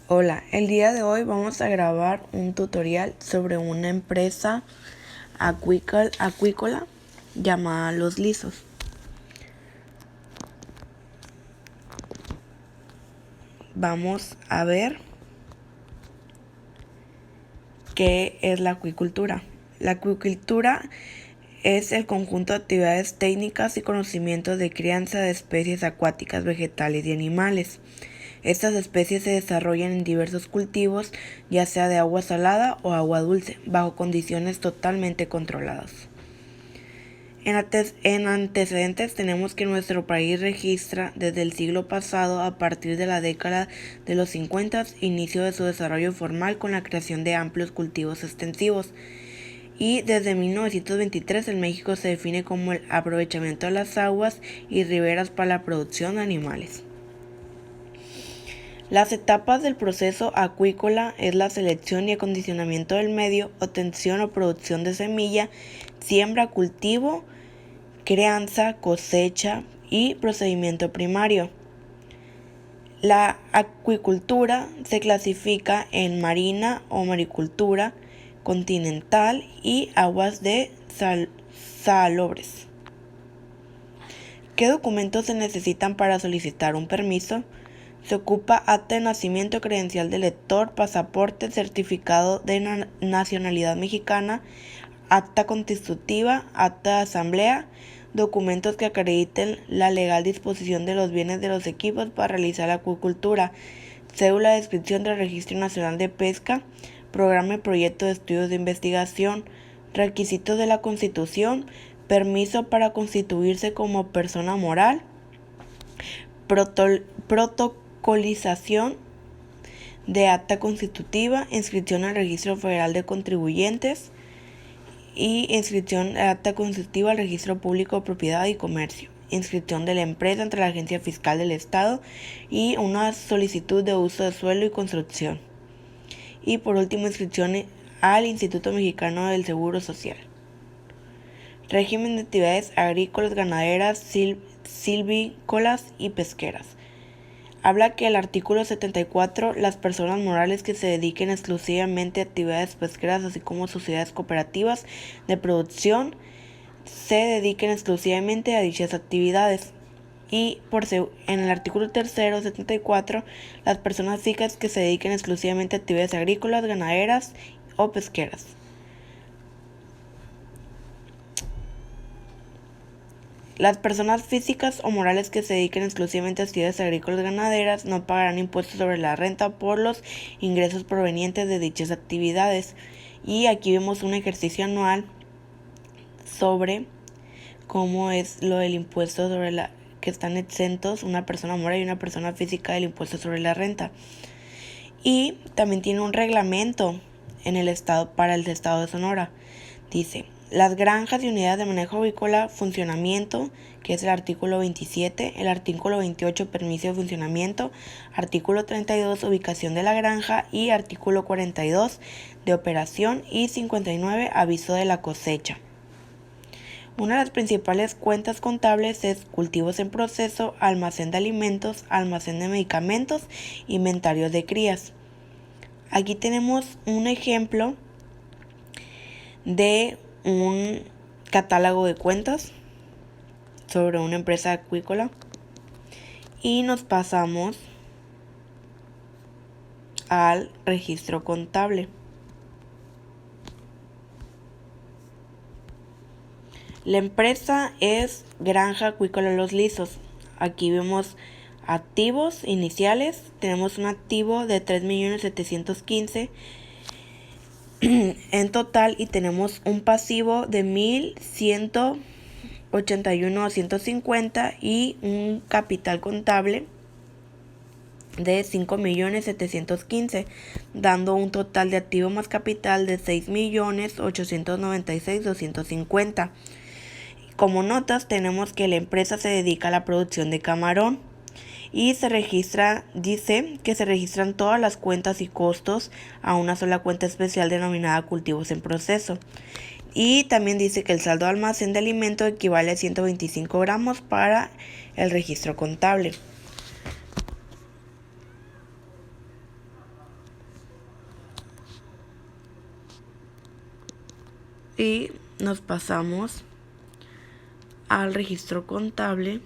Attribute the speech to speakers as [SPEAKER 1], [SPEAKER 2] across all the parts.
[SPEAKER 1] Hola, el día de hoy vamos a grabar un tutorial sobre una empresa acuícola llamada Los Lisos. Vamos a ver qué es la acuicultura. La acuicultura es el conjunto de actividades técnicas y conocimientos de crianza de especies acuáticas, vegetales y animales. Estas especies se desarrollan en diversos cultivos, ya sea de agua salada o agua dulce, bajo condiciones totalmente controladas. En antecedentes tenemos que nuestro país registra desde el siglo pasado, a partir de la década de los 50, inicio de su desarrollo formal con la creación de amplios cultivos extensivos. Y desde 1923 en México se define como el aprovechamiento de las aguas y riberas para la producción de animales. Las etapas del proceso acuícola es la selección y acondicionamiento del medio, obtención o producción de semilla, siembra, cultivo, crianza, cosecha y procedimiento primario. La acuicultura se clasifica en marina o maricultura, continental y aguas de salobres. ¿Qué documentos se necesitan para solicitar un permiso? Se ocupa acta de nacimiento, credencial de lector, pasaporte, certificado de nacionalidad mexicana, acta constitutiva, acta de asamblea, documentos que acrediten la legal disposición de los bienes de los equipos para realizar la acuicultura, cédula de inscripción del Registro Nacional de Pesca, programa y proyecto de estudios de investigación, requisitos de la Constitución, permiso para constituirse como persona moral, protocolización de acta constitutiva, inscripción al Registro Federal de Contribuyentes y inscripción de acta constitutiva al Registro Público de Propiedad y Comercio, inscripción de la empresa ante la Agencia Fiscal del Estado y una solicitud de uso de suelo y construcción. Y por último, inscripción al Instituto Mexicano del Seguro Social. Régimen de actividades agrícolas, ganaderas, silvícolas y pesqueras. Habla que el artículo 74, las personas morales que se dediquen exclusivamente a actividades pesqueras, así como sociedades cooperativas de producción, se dediquen exclusivamente a dichas actividades. Y en el artículo 3, 74, las personas físicas que se dediquen exclusivamente a actividades agrícolas, ganaderas o pesqueras. Las personas físicas o morales que se dediquen exclusivamente a actividades agrícolas y ganaderas no pagarán impuestos sobre la renta por los ingresos provenientes de dichas actividades. Y aquí vemos un ejercicio anual sobre cómo es lo del impuesto sobre la que están exentos una persona moral y una persona física del impuesto sobre la renta. Y también tiene un reglamento en el estado para el estado de Sonora. Dice: las granjas y unidades de manejo avícola, funcionamiento, que es el artículo 27, el artículo 28, permiso de funcionamiento, artículo 32, ubicación de la granja y artículo 42, de operación y 59, aviso de la cosecha. Una de las principales cuentas contables es cultivos en proceso, almacén de alimentos, almacén de medicamentos, inventario de crías. Aquí tenemos un ejemplo de un catálogo de cuentas sobre una empresa acuícola y nos pasamos al registro contable. La empresa es Granja Acuícola Los Lisos. Aquí vemos activos iniciales. Tenemos un activo de 3.715.000 en total y tenemos un pasivo de 1.181.250 y un capital contable de 5.715.000, dando un total de activo más capital de 6.896.250. Como notas tenemos que la empresa se dedica a la producción de camarón y dice que se registran todas las cuentas y costos a una sola cuenta especial denominada cultivos en proceso. Y también dice que el saldo de almacén de alimento equivale a 125 gramos para el registro contable. y nos pasamos al registro contable.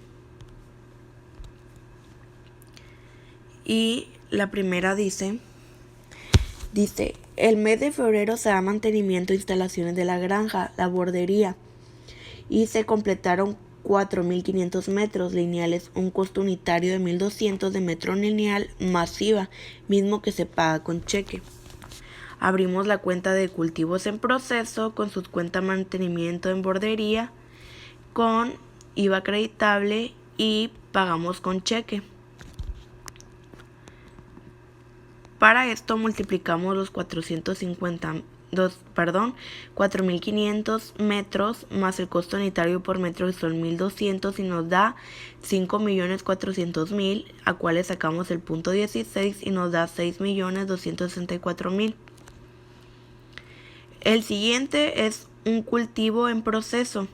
[SPEAKER 1] Y la primera dice, el mes de febrero se da mantenimiento de instalaciones de la granja, la bordería, y se completaron 4.500 metros lineales, un costo unitario de 1.200 de metro lineal masiva, mismo que se paga con cheque. Abrimos la cuenta de cultivos en proceso con su cuenta mantenimiento en bordería, con IVA acreditable y pagamos con cheque. Para esto multiplicamos los 4.500 metros más el costo unitario por metro, que son 1.200, y nos da 5.400.000, a cuales sacamos el punto 16 y nos da 6.264.000. El siguiente es un cultivo en proceso.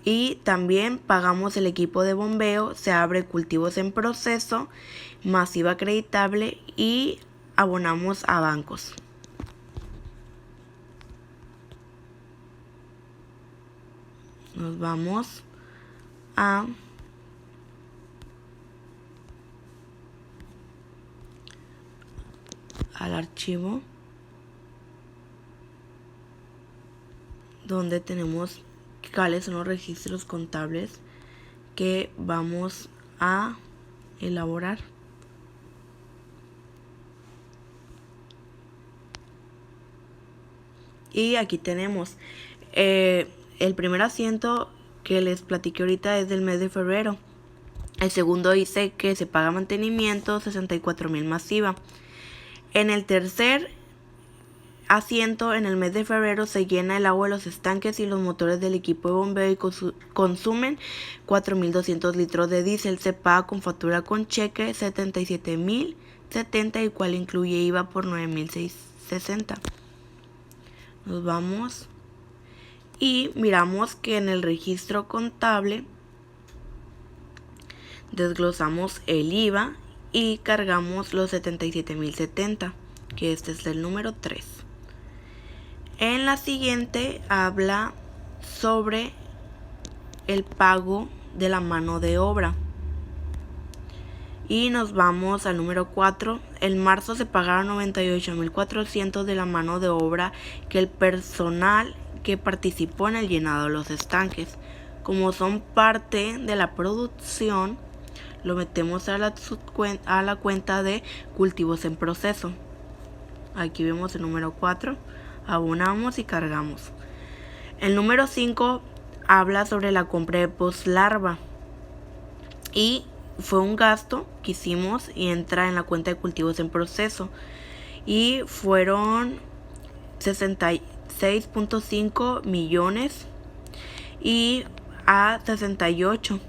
[SPEAKER 1] Y también pagamos el equipo de bombeo, se abre cultivos en proceso, masiva acreditable y abonamos a bancos. Nos vamos al archivo donde tenemos cuáles son los registros contables que vamos a elaborar. Y aquí tenemos el primer asiento que les platiqué ahorita es del mes de febrero. El segundo dice que se paga mantenimiento 64.000 masiva. En el tercer asiento, en el mes de febrero, se llena el agua de los estanques y los motores del equipo de bombeo y consumen 4.200 litros de diésel. Se paga con factura con cheque 77.070, el cual incluye IVA por 9.660. Nos vamos y miramos que en el registro contable desglosamos el IVA y cargamos los 77.070, que este es el número 3. En la siguiente habla sobre el pago de la mano de obra. Y nos vamos al número 4. En marzo se pagaron 98.400 de la mano de obra que el personal que participó en el llenado de los estanques. Como son parte de la producción, lo metemos a la cuenta de cultivos en proceso. Aquí vemos el número 4. Abonamos y cargamos. El número 5 habla sobre la compra de postlarva. Y fue un gasto que hicimos y entra en la cuenta de cultivos en proceso. Y fueron 66.5 millones y a 68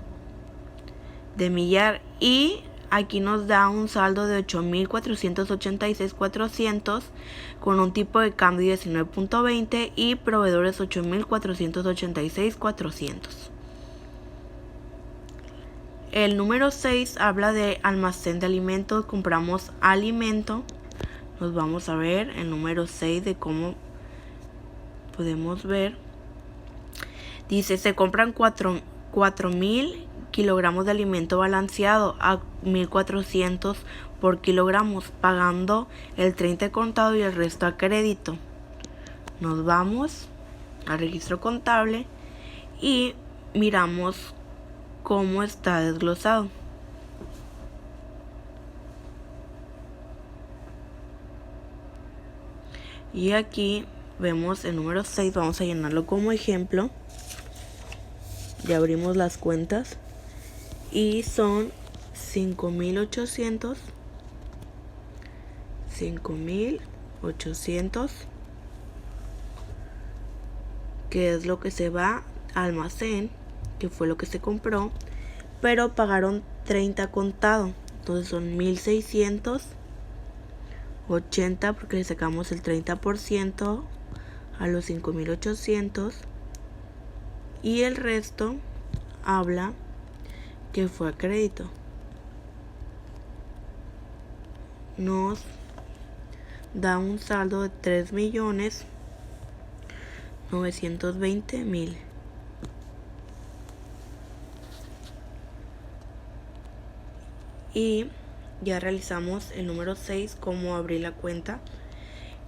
[SPEAKER 1] de millar. Y aquí nos da un saldo de 8.486.400 con un tipo de cambio 19.20 y proveedores 8.486.400. El número 6 habla de almacén de alimentos. Compramos alimento. Nos vamos a ver el número 6 de cómo podemos ver. Dice, se compran 4.000 kilogramos de alimento balanceado a 1.400 por kilogramos, pagando el 30 contado y el resto a crédito. Nos vamos al registro contable y miramos cómo está desglosado. Y aquí vemos el número 6, vamos a llenarlo como ejemplo. Ya abrimos las cuentas y son 5.800, que es lo que se va a almacén, que fue lo que se compró, pero pagaron 30 contado, entonces son 1.680 porque le sacamos el 30% a los 5.800 y el resto habla que fue a crédito. Nos da un saldo de 3.920.000. Y ya realizamos el número 6, cómo abrir la cuenta.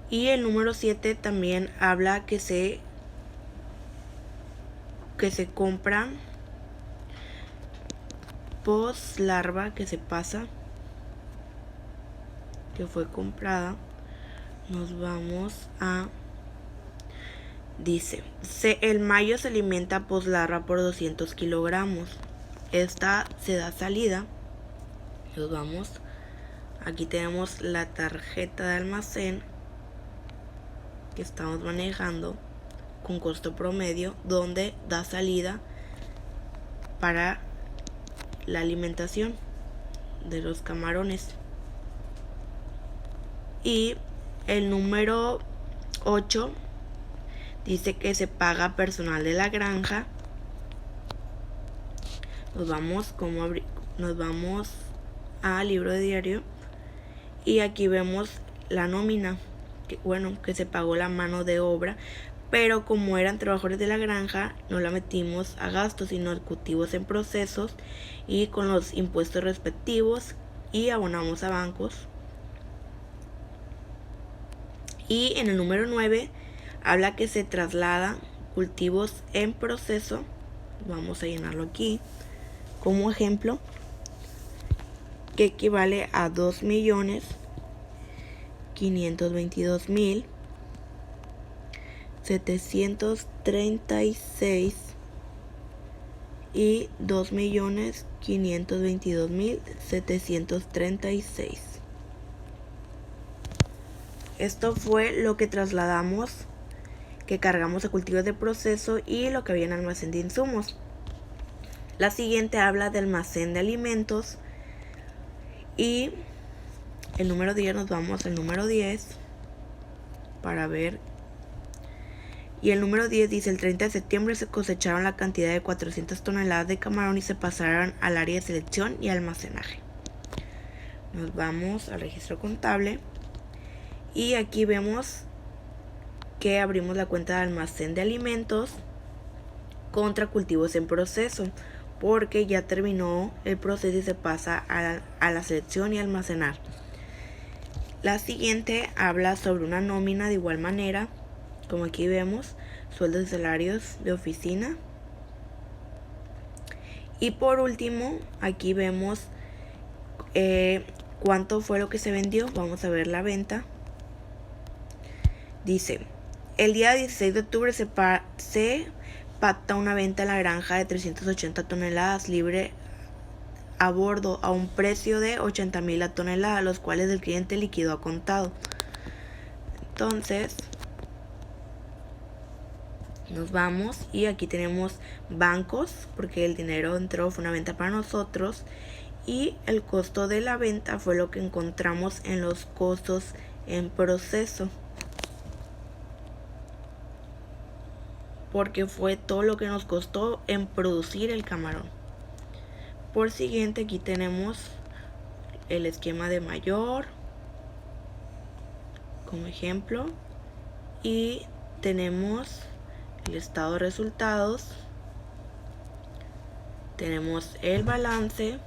[SPEAKER 1] Y el número 7 también habla que se compra post larva que se pasa, que fue comprada. Nos vamos a... Dice, el mayo se alimenta post larva por 200 kilogramos. Esta se da salida. Nos vamos. Aquí tenemos la tarjeta de almacén que estamos manejando con costo promedio, donde da salida para la alimentación de los camarones. Y el número 8 dice que se paga personal de la granja. Nos vamos a libro de diario y aquí vemos la nómina, que se pagó la mano de obra, pero como eran trabajadores de la granja no la metimos a gastos, sino ejecutivos en procesos y con los impuestos respectivos, y abonamos a bancos. Y en el número 9 habla que se traslada cultivos en proceso. Vamos a llenarlo aquí como ejemplo, que equivale a 2.522.736 y 2.522.736. Esto fue lo que trasladamos, que cargamos a cultivos de proceso y lo que había en almacén de insumos. La siguiente habla de almacén de alimentos. Y el número 10, nos vamos al número 10 para ver. Y el número 10 dice, el 30 de septiembre se cosecharon la cantidad de 400 toneladas de camarón y se pasaron al área de selección y almacenaje. Nos vamos al registro contable y aquí vemos que abrimos la cuenta de almacén de alimentos contra cultivos en proceso, porque ya terminó el proceso y se pasa a la selección y almacenar. La siguiente habla sobre una nómina de igual manera, como aquí vemos, sueldos y salarios de oficina. Y por último, aquí vemos cuánto fue lo que se vendió. Vamos a ver la venta. Dice, el día 16 de octubre se pacta una venta en la granja de 380 toneladas libre a bordo a un precio de 80.000 la tonelada, los cuales el cliente liquidó a contado. Entonces nos vamos y aquí tenemos bancos, porque el dinero entró, fue una venta para nosotros, y el costo de la venta fue lo que encontramos en los costos en proceso, porque fue todo lo que nos costó en producir el camarón. Por siguiente, aquí tenemos el esquema de mayor como ejemplo, y tenemos el estado de resultados, tenemos el balance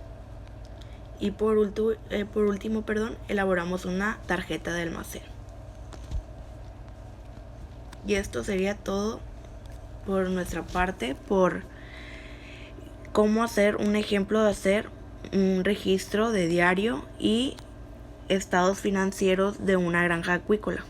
[SPEAKER 1] y por último, elaboramos una tarjeta de almacén. Y esto sería todo por nuestra parte, por cómo hacer un ejemplo de hacer un registro de diario y estados financieros de una granja acuícola.